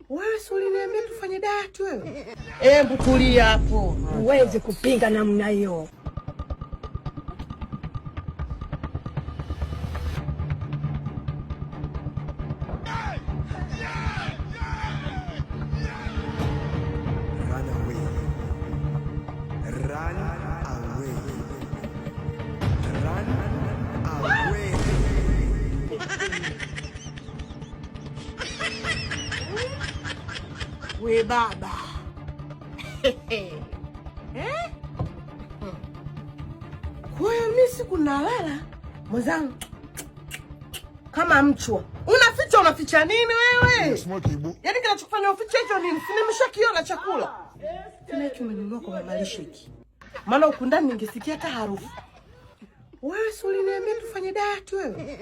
Wewe si uliniambia tufanye diet wewe? Hebu tulia hapo. Huwezi kupinga namna hiyo. We baba. Kwa hiyo mimi siku nalala mwenzangu kama mchwa. Unaficha nini wewe? Yaani kinachokufanya ufiche hicho nini? Si nimeshakiona chakula. Tena hicho umenunua kwa mama Lishiki. Maana huko ndani ningesikia hata harufu. Wewe si uliniambia tufanye diet wewe?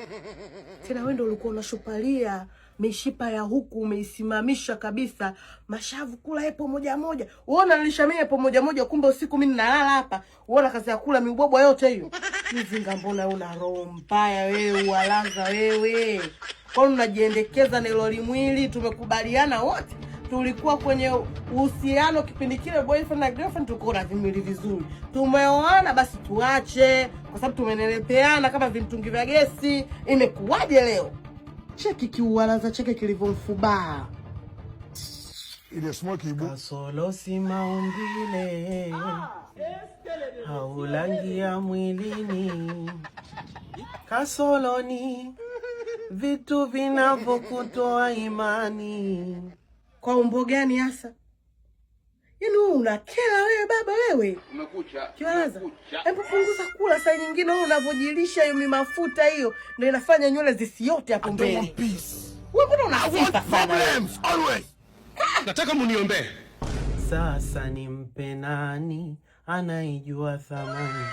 Tena wewe ndio ulikuwa unashupalia mishipa ya huku umeisimamisha kabisa, mashavu kula hapo moja moja. Uona nilishamia hapo moja moja, kumbe usiku mimi ninalala hapa. Uona kazi ya kula mibwabwa yote hiyo. Mzinga, mbona una roho mbaya wewe, walaza wewe. Kwa nini unajiendekeza na lori mwili? Tumekubaliana wote. Tulikuwa kwenye uhusiano kipindi kile, boyfriend na girlfriend, tulikuwa na vimili vizuri. Tumeoana basi tuache, kwa sababu tumenelepeana kama vimtungi vya gesi. Imekuwaje leo? Cheki kiuwalaza cheke kilivyomfubaa. Ile smoke ibu. Kasolo si maumbile, haulangi ya mwilini. Kasolo ni vitu vinavyokutoa imani. Kwa umbo gani hasa? Yaani wewe unakela wewe baba wewe. Umekucha. Kiwalaza. Hebu punguza kula saa nyingine, wewe unavojilisha hiyo mafuta hiyo ndio inafanya nywele zisiote hapo mbele. Wewe mbona unasifa sana? Nataka muniombee. Sasa nimpe nani anaijua thamani,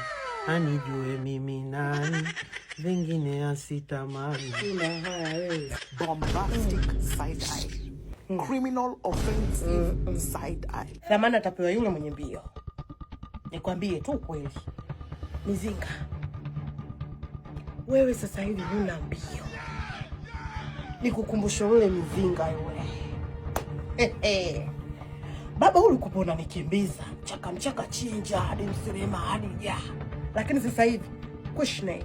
anijue mimi nani, vingine asitamani. Una haya wewe. Bombastic side eye. Criminal offensive side eye. Thamani atapewa yule mwenye mbio. Nikwambie tu kweli. Mizinga. Wewe sasa hivi huna mbio. Nikukumbusha yule Mizinga yule. Baba ule kupona nikimbiza, mchaka chinja hadi msirema hadi ja. Lakini sasa hivi kushne.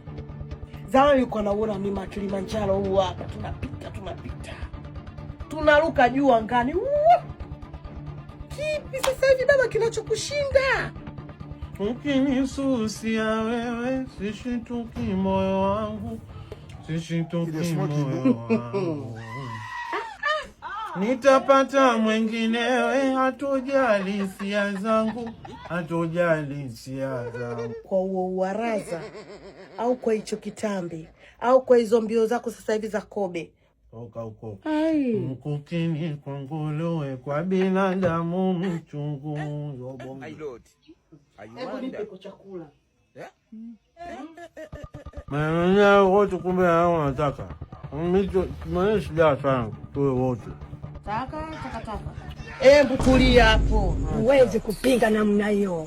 Zamani yuko naona ni Kilimanjaro huu hapa, tunapita. Tunaruka juu angani. Kipi sasa hivi baba kinachokushinda? Ukinisusia wewe, sishituki moyo wangu, sishituki moyo wangu. Nitapata mwenginewe, hatojali hisia zangu, hatojali hisia zangu. Kwa uwaraza au kwa hicho kitambi au kwa hizo mbio zako sasa hivi za kobe. Toka huko. Ai. Mkukini kwa nguruwe, kwa binadamu mchungu. My lord. Hebu nipe kwa chakula. Maana wote kumbe hao wanataka. Mimi mimi shida sana tuwe wote. Taka. Hebu tulia hapo. Huwezi kupinga namna hiyo.